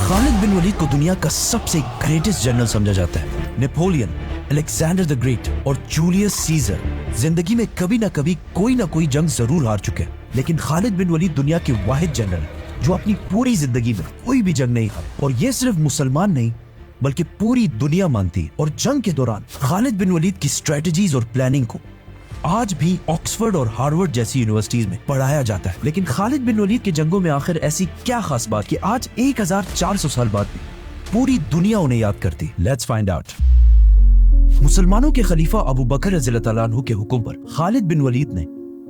खालिद बिन वलीद को दुनिया का सबसे ग्रेटेस्ट जनरल समझा जाता है। नेपोलियन, अलेक्जेंडर द ग्रेट और जूलियस सीजर जिंदगी में कभी ना कभी कोई ना कोई जंग जरूर हार चुके हैं, लेकिन खालिद बिन वलीद दुनिया के वाहिद जनरल जो अपनी पूरी जिंदगी में कोई भी जंग नहीं हारा। और ये सिर्फ मुसलमान नहीं बल्कि पूरी दुनिया मानती। और जंग के दौरान खालिद बिन वलीद की स्ट्रेटजीज और प्लानिंग को आज भी ऑक्सफोर्ड और हार्वर्ड जैसी यूनिवर्सिटीज में पढ़ाया जाता है। लेकिन खालिद बिन वलीद के जंगों में आखिर ऐसी क्या खास बात कि आज 1400 साल बाद भी पूरी दुनिया उन्हें याद करती। Let's find out. मुसलमानों के खलीफा अबू बकर रज़ियल्लाहु ताला अन्हु के हुक्म पर खालिद बिन वलीद ने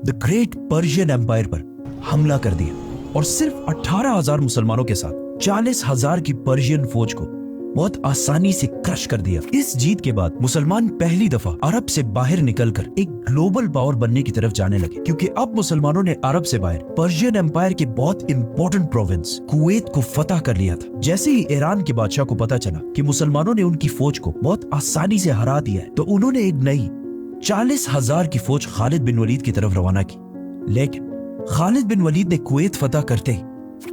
द ग्रेट पर्शियन एम्पायर पर हमला कर दिया और सिर्फ 18,000 मुसलमानों के साथ 40,000 की पर्शियन फौज को बहुत आसानी से क्रश कर दिया। इस जीत के बाद मुसलमान पहली दफा अरब से बाहर निकलकर एक ग्लोबल पावर बनने की तरफ जाने लगे, क्योंकि अब मुसलमानों ने अरब से बाहर पर्शियन एम्पायर के बहुत इंपॉर्टेंट प्रोविंस कुवैत को फतह कर लिया था। जैसे ही ईरान के बादशाह को पता चला कि मुसलमानों ने उनकी फौज को बहुत आसानी से हरा दिया है, तो उन्होंने एक नई 40,000 की फौज खालिद बिन वलीद की तरफ रवाना की। लेकिन खालिद बिन वलीद ने कुवैत फतह करते ही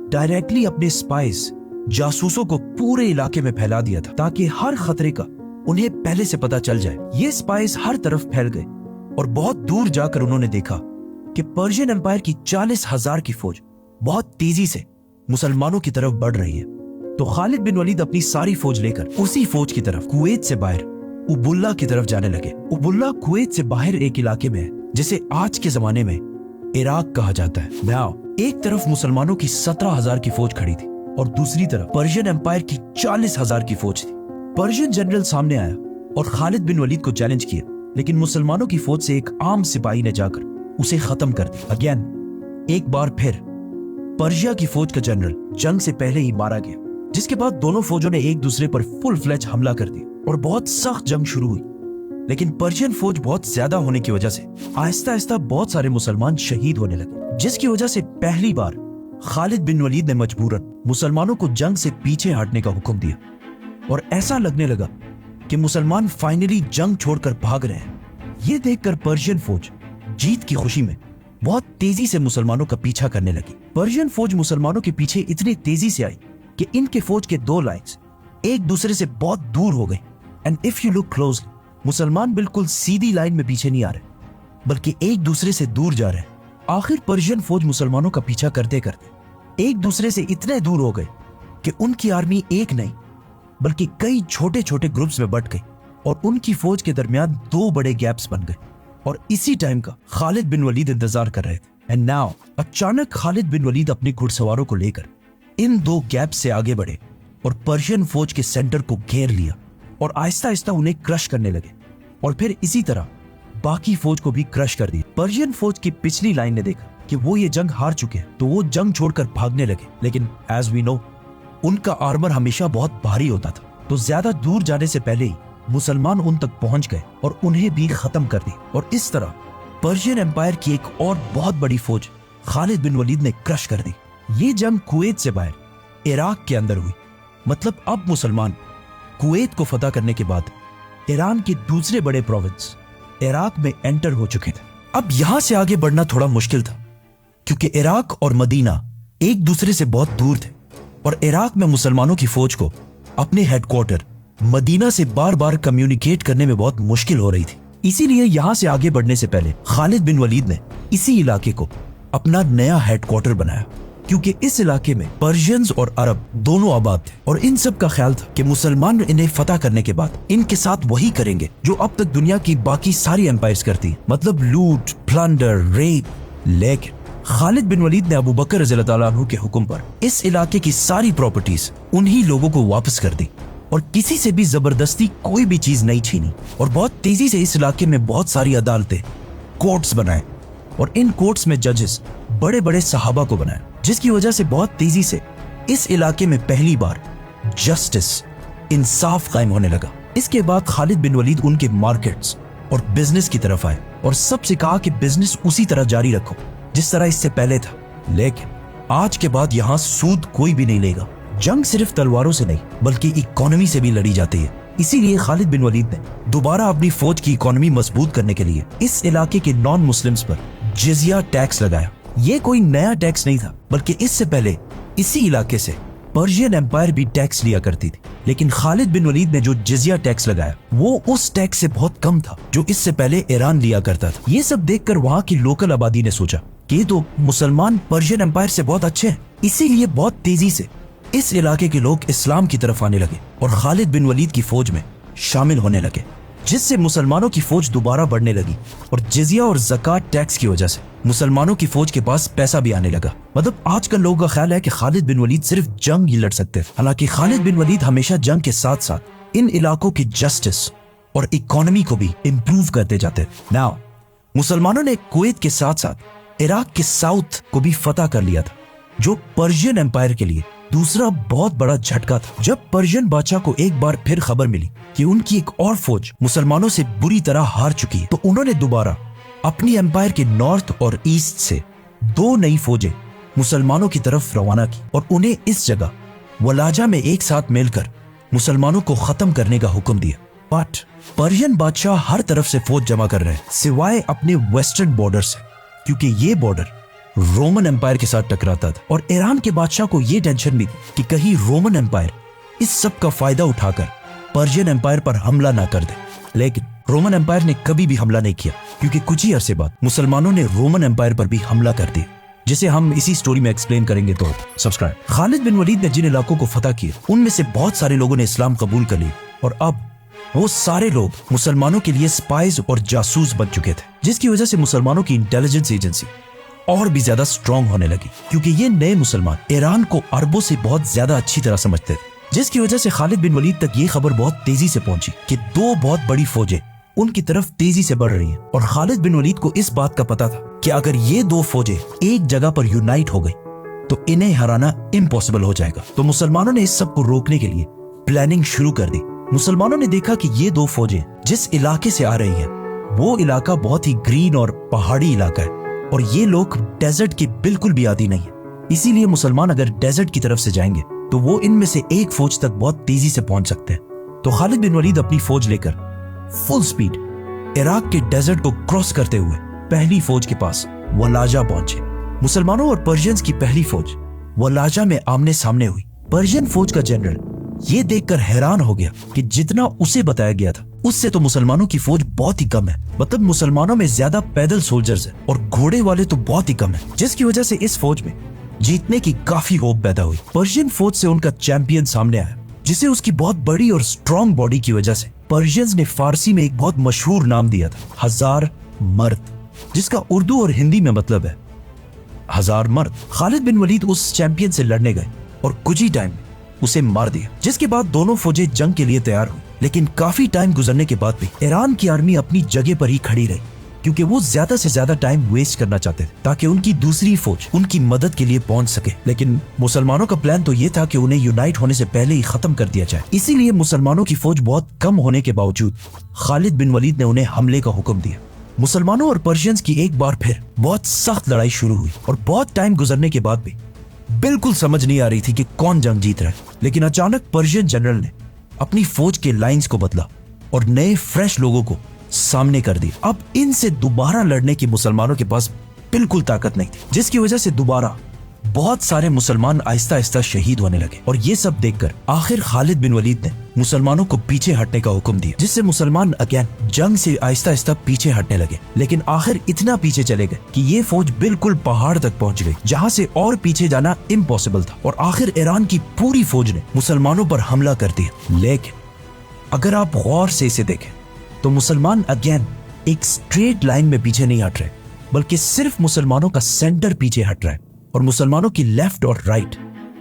डायरेक्टली अपने स्पाइस जासूसों को पूरे इलाके में फैला दिया था, ताकि हर खतरे का उन्हें पहले से पता चल जाए। ये स्पाइस हर तरफ फैल गए और बहुत दूर जाकर उन्होंने देखा कि पर्शियन एम्पायर की 40,000 की फौज बहुत तेजी से मुसलमानों की तरफ बढ़ रही है। तो खालिद बिन वलीद अपनी सारी फौज लेकर उसी फौज की तरफ कुवैत से बाहर उबुल्ला की तरफ जाने लगे। उबुल्ला कुवैत से बाहर एक इलाके में है जिसे आज के जमाने में इराक कहा जाता है। नाउ एक तरफ मुसलमानों की 17,000 की फौज खड़ी थी और दूसरी तरफ पर्शियन एम्पायर की 40,000 की फौज थी। पर्शियन जनरल सामने आया और खालिद बिन वलीद को चैलेंज किया, लेकिन मुसलमानों की फौज से एक आम सिपाही ने जाकर उसे खत्म कर दिया। अगेन एक बार फिर पर्शिया की फौज का जनरल जंग से पहले ही मारा गया, जिसके बाद दोनों फौजों ने एक दूसरे पर फुल फ्लैज हमला कर दिया और बहुत सख्त जंग शुरू हुई। लेकिन पर्शियन फौज बहुत ज्यादा होने की वजह से आहिस्ता आहिस्ता बहुत सारे मुसलमान शहीद होने लगे, जिसकी वजह से पहली बार खालिद बिन वलीद ने मजबूरन मुसलमानों को जंग से पीछे हटने का हुक्म दिया। और ऐसा लगने लगा कि मुसलमान फाइनली जंग छोड़कर भाग रहे हैं। ये देखकर पर्शियन फौज जीत की खुशी में बहुत तेजी से मुसलमानों का पीछा करने लगी। पर्शियन फौज मुसलमानों के पीछे इतनी तेजी से आई कि इनके फौज के दो लाइन्स एक दूसरे से बहुत दूर हो गए। And if you look close, मुसलमान बिल्कुल सीधी लाइन में पीछे नहीं आ रहे, बल्कि एक दूसरे से दूर जा रहे हैं। आखिर पर्शियन फौज मुसलमानों का पीछा करते करते एक दूसरे से इतने दूर हो गए कि उनकी आर्मी एक नहीं बल्कि कई छोटे छोटे ग्रुप्स में बंट गई और उनकी फौज के दरमियान दो बड़े गैप्स बन गए। और इसी टाइम का खालिद बिन वलीद इंतजार कर रहे थे। एंड नाउ अचानक खालिद बिन वलीद अपने घुड़सवारों को लेकर इन दो गैप्स से आगे बढ़े और पर्शियन फौज के सेंटर को घेर लिया और आहिस्ता आहिस्ता उन्हें क्रश करने लगे। और फिर इसी तरह बाकी फौज को भी क्रश कर दी। पर्शियन फौज की पिछली लाइन ने देखा कि वो ये जंग हार चुके हैं, तो वो जंग छोड़कर भागने लगे। लेकिन एज वी नो, उनका आर्मर हमेशा बहुत भारी होता था, तो ज्यादा दूर जाने से पहले ही मुसलमान उन तक पहुंच गए और उन्हें भी खत्म कर दी। और इस तरह पर्शियन एम्पायर की एक और बहुत बड़ी फौज खालिद बिन वलीद ने क्रश कर दी। ये जंग कुवैत से बाहर इराक के अंदर हुई। मतलब अब मुसलमान कुवैत को फतह करने के बाद ईरान के दूसरे बड़े प्रोविंस इराक में एंटर हो चुके थे। अब यहां से आगे बढ़ना थोड़ा मुश्किल था, क्योंकि इराक और मदीना एक दूसरे से बहुत दूर थे और इराक में मुसलमानों की फौज को अपने हेडक्वार्टर मदीना से बार बार कम्युनिकेट करने में बहुत मुश्किल हो रही थी। इसीलिए यहां से आगे बढ़ने से पहले खालिद बिन वलीद ने इसी इलाके को अपना नया हेडक्वार्टर बनाया, क्योंकि इस इलाके में पर्शियंस और अरब दोनों आबाद थे और इन सब का ख्याल था कि मुसलमान इन्हें फतह करने के बाद इनके साथ वही करेंगे जो अब तक दुनिया की बाकी सारी एम्पायर्स करती, मतलब लूट, प्लंडर, रेप। लेकिन खालिद बिन वलीद ने अबू बकर रज़ियल्लाहु ताला अन्हु के हुक्म पर इस इलाके की सारी प्रॉपर्टीज उन्हीं लोगों को वापस कर दी और किसी से भी जबरदस्ती कोई भी चीज नहीं छीनी। और बहुत तेजी से इस इलाके में बहुत सारी अदालतें, कोर्ट्स बनाए और इन कोर्ट्स में जजेस बड़े बड़े सहाबा को बनाए, जिसकी वजह से बहुत तेजी से इस इलाके में पहली बार जस्टिस, इंसाफ कायम होने लगा। इसके बाद खालिद बिन वलीद उनके मार्केट्स और बिजनेस की तरफ आए और सबसे कहा कि बिजनेस उसी तरह जारी रखो जिस तरह इससे पहले था। लेकिन आज के बाद यहाँ सूद कोई भी नहीं लेगा। जंग सिर्फ तलवारों से नहीं बल्कि इकोनॉमी से भी लड़ी जाती है। इसीलिए खालिद बिन वलीद ने दोबारा अपनी फौज की इकोनॉमी मजबूत करने के लिए इस इलाके के नॉन मुस्लिम्स पर जिजिया टैक्स लगाया। ये कोई नया टैक्स नहीं था, बल्कि इससे पहले इसी इलाके से पर्शियन एम्पायर भी टैक्स लिया करती थी, लेकिन खालिद बिन वलीद ने जो जिजिया टैक्स लगाया वो उस टैक्स से बहुत कम था जो इससे पहले ईरान लिया करता था। ये सब देखकर वहाँ की लोकल आबादी ने सोचा कि ये तो मुसलमान पर्शियन एम्पायर से बहुत अच्छे हैं, इसीलिए बहुत तेजी से इस इलाके के लोग इस्लाम की तरफ आने लगे और खालिद बिन वलीद की फौज में शामिल होने लगे, जिससे मुसलमानों की फौज दोबारा बढ़ने लगी और जिजिया और ज़कात टैक्स की वजह से मुसलमानों की फौज के पास पैसा भी आने लगा। मतलब आजकल लोगों का ख्याल है कि खालिद बिन वलीद सिर्फ जंग ही लड़ सकते थे, हालांकि खालिद बिन वलीद हमेशा जंग के साथ साथ इन इलाकों की जस्टिस और इकोनॉमी को भी इम्प्रूव करते जाते थे। नाउ मुसलमानों ने कुवैत के साथ साथ इराक के साउथ को भी फतह कर लिया था, जो पर्शियन एम्पायर के लिए दूसरा बहुत बड़ा झटका था। जब पर्शियन बादशाह को एक बार फिर खबर मिली कि उनकी एक और फौज मुसलमानों से बुरी तरह हार चुकी है, तो उन्होंने दोबारा अपनी एम्पायर के नॉर्थ और ईस्ट से 2 नई फौजें मुसलमानों की तरफ रवाना की और उन्हें इस जगह वलाजा में एक साथ मिलकर मुसलमानों को खत्म करने का हुक्म दिया। बट पर्शियन बादशाह हर तरफ से फौज जमा कर रहे हैं सिवाय अपने वेस्टर्न बॉर्डर से, क्योंकि ये बॉर्डर रोमन एम्पायर के साथ टकराता था और ईरान के बादशाह को यह टेंशन भी थी कि कहीं रोमन एम्पायर इस सब का फायदा उठाकर पर्शियन एम्पायर पर हमला ना कर दे। लेकिन रोमन एम्पायर ने कभी भी हमला नहीं किया, क्योंकि कुछ ही अरसे बाद मुसलमानों ने रोमन एम्पायर पर भी हमला कर दिया, जिसे हम इसी स्टोरी में एक्सप्लेन करेंगे। तो सब्सक्राइब। खालिद बिन वलीद ने जिन इलाकों को फतह किया उनमें से बहुत सारे लोगों ने इस्लाम कबूल कर लिया और अब वो सारे लोग मुसलमानों के लिए स्पाइज और जासूस बन चुके थे, जिसकी वजह से मुसलमानों की इंटेलिजेंस एजेंसी और भी ज्यादा स्ट्रॉन्ग होने लगी, क्योंकि ये नए मुसलमान ईरान को अरबों से बहुत ज्यादा अच्छी तरह समझते थे, जिसकी वजह से खालिद बिन वलीद तक ये खबर बहुत तेजी से पहुंची कि 2 बहुत बड़ी फौजें उनकी तरफ तेजी से बढ़ रही हैं। और खालिद बिन वलीद को इस बात का पता था कि अगर ये 2 फौजें एक जगह पर यूनाइट हो गई तो इन्हें हराना इम्पॉसिबल हो जाएगा। तो मुसलमानों ने इस सब को रोकने के लिए प्लानिंग शुरू कर दी। मुसलमानों ने देखा कि ये 2 फौजें जिस इलाके से आ रही हैं वो इलाका बहुत ही ग्रीन और पहाड़ी इलाका है और ये लोग डेजर्ट के बिल्कुल भी आदी नहीं है, इसीलिए मुसलमान अगर डेजर्ट की तरफ से जाएंगे तो वो इनमें से एक फौज तक बहुत तेजी से पहुंच सकते हैं। तो खालिद बिन वलीद अपनी फौज लेकर फुल स्पीड इराक के डेजर्ट को क्रॉस करते हुए पहली फौज के पास वलाजा पहुंचे। मुसलमानों और पर्शियंस की पहली फौज वलाजा में आमने सामने हुई। पर्शियन फौज का जनरल ये देखकर हैरान हो गया कि जितना उसे बताया गया था उससे तो मुसलमानों की फौज बहुत ही कम है। मतलब मुसलमानों में ज्यादा पैदल सोल्जर्स हैं और घोड़े वाले तो बहुत ही कम है, जिसकी वजह से इस फौज में जीतने की काफी होप पैदा हुई। पर्शियन फौज से उनका चैंपियन सामने आया, जिसे उसकी बहुत बड़ी और स्ट्रॉन्ग बॉडी की वजह से पर्शियंस ने फारसी में एक बहुत मशहूर नाम दिया था, 1000 मर्द, जिसका उर्दू और हिंदी में मतलब है 1000 मर्द। खालिद बिन वलीद उस चैंपियन से लड़ने गए और कुछ ही टाइम उसे मार दिया, जिसके बाद दोनों फौजें जंग के लिए तैयार हुई। लेकिन काफी टाइम गुजरने के बाद भी ईरान की आर्मी अपनी जगह पर ही खड़ी रही, क्योंकि वो ज्यादा से ज्यादा टाइम वेस्ट करना चाहते थे ताकि उनकी दूसरी फौज उनकी मदद के लिए पहुंच सके। लेकिन मुसलमानों का प्लान तो ये था कि उन्हें यूनाइट होने से पहले ही खत्म कर दिया जाए। इसीलिए मुसलमानों की फौज बहुत कम होने के बावजूद खालिद बिन वलीद ने उन्हें हमले का हुक्म दिया। मुसलमानों और पर्शियंस की एक बार फिर बहुत सख्त लड़ाई शुरू हुई और बहुत टाइम गुजरने के बाद भी बिल्कुल समझ नहीं आ रही थी कि कौन जंग जीत रहा है। लेकिन अचानक पर्शियन जनरल ने अपनी फौज के लाइंस को बदला और नए फ्रेश लोगों को सामने कर दिया। अब इनसे दोबारा लड़ने की मुसलमानों के पास बिल्कुल ताकत नहीं थी, जिसकी वजह से दोबारा बहुत सारे मुसलमान आहिस्ता आहिस्ता शहीद होने लगे। और ये सब देखकर आखिर खालिद बिन वलीद ने मुसलमानों को पीछे हटने का हुक्म दिया, जिससे मुसलमान अगेन जंग से आहिस्ता आहिस्ता पीछे हटने लगे। लेकिन आखिर इतना पीछे चले गए कि ये फौज बिल्कुल पहाड़ तक पहुंच गई, जहां से और पीछे जाना इम्पॉसिबल था। और आखिर ईरान की पूरी फौज ने मुसलमानों पर हमला कर दिया। लेकिन अगर आप गौर से इसे देखें तो मुसलमान अगेन एक स्ट्रेट लाइन में पीछे नहीं हट रहे, बल्कि सिर्फ मुसलमानों का सेंटर पीछे हट रहा है और मुसलमानों की लेफ्ट और राइट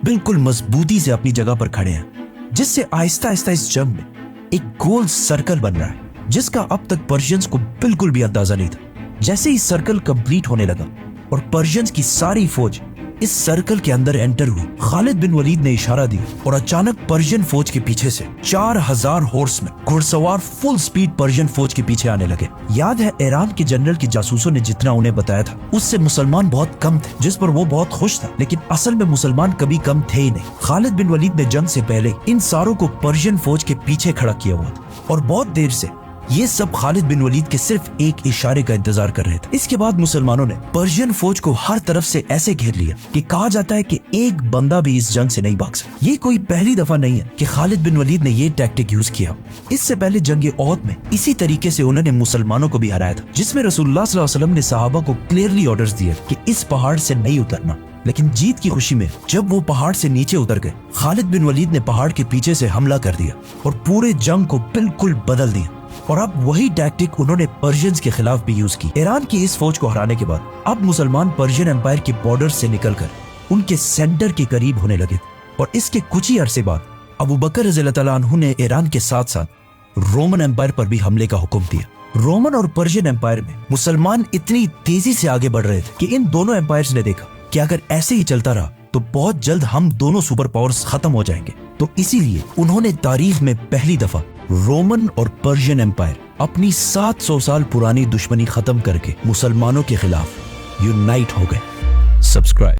बिल्कुल मजबूती से अपनी जगह पर खड़े हैं, जिससे आहिस्ता आहिस्ता इस जंग में एक गोल सर्कल बन रहा है, जिसका अब तक पर्शियंस को बिल्कुल भी अंदाजा नहीं था। जैसे ही सर्कल कंप्लीट होने लगा और पर्शियंस की सारी फौज इस सर्कल के अंदर एंटर हुई, खालिद बिन वलीद ने इशारा दिया और अचानक पर्शियन फौज के पीछे से 4000 हॉर्समैन घुड़सवार फुल स्पीड पर्शियन फौज के पीछे आने लगे। याद है ईरान के जनरल के जासूसों ने जितना उन्हें बताया था उससे मुसलमान बहुत कम थे, जिस पर वो बहुत खुश था। लेकिन असल में मुसलमान कभी कम थे ही नहीं। खालिद बिन वलीद ने जंग से पहले इन सारों को पर्शियन फौज के पीछे खड़ा किया हुआ था और बहुत देर से ये सब खालिद बिन वलीद के सिर्फ एक इशारे का इंतजार कर रहे थे। इसके बाद मुसलमानों ने पर्शियन फौज को हर तरफ से ऐसे घेर लिया कि कहा जाता है कि एक बंदा भी इस जंग से नहीं भाग सकता। ये कोई पहली दफा नहीं है कि खालिद बिन वलीद ने ये टैक्टिक यूज किया। इससे पहले जंग ओहद में इसी तरीके से उन्होंने मुसलमानों को भी हराया था, जिसमें रसूलुल्लाह सल्लल्लाहु अलैहि वसल्लम ने सहाबा को क्लियरली ऑर्डर्स दिए कि इस पहाड़ से नहीं उतरना। लेकिन जीत की खुशी में जब वो पहाड़ से नीचे उतर गए, खालिद बिन वलीद ने पहाड़ के पीछे से हमला कर दिया और पूरे जंग को बिल्कुल बदल दिया। और अब वही टैक्टिक उन्होंने पर्शियंस के खिलाफ भी यूज की। ईरान की इस फौज को हराने के बाद अब मुसलमान पर्शियन एम्पायर के बॉर्डर से निकलकर उनके सेंटर के करीब होने लगे और इसके कुछ ही अरसे बाद अबू बकर रज़ियल्लाहु तआला अन्हु ने ईरान के साथ साथ रोमन एम्पायर पर भी हमले का हुक्म दिया। रोमन और पर्शियन एम्पायर में मुसलमान इतनी तेजी से आगे बढ़ रहे थे कि इन दोनों एम्पायर्स ने देखा कि अगर ऐसे ही चलता रहा तो बहुत जल्द हम दोनों सुपर पावर्स खत्म हो जाएंगे। तो इसीलिए उन्होंने तारीख में पहली दफा रोमन और पर्शियन एम्पायर अपनी 700 साल पुरानी दुश्मनी खत्म करके मुसलमानों के खिलाफ यूनाइट हो गए। सब्सक्राइब।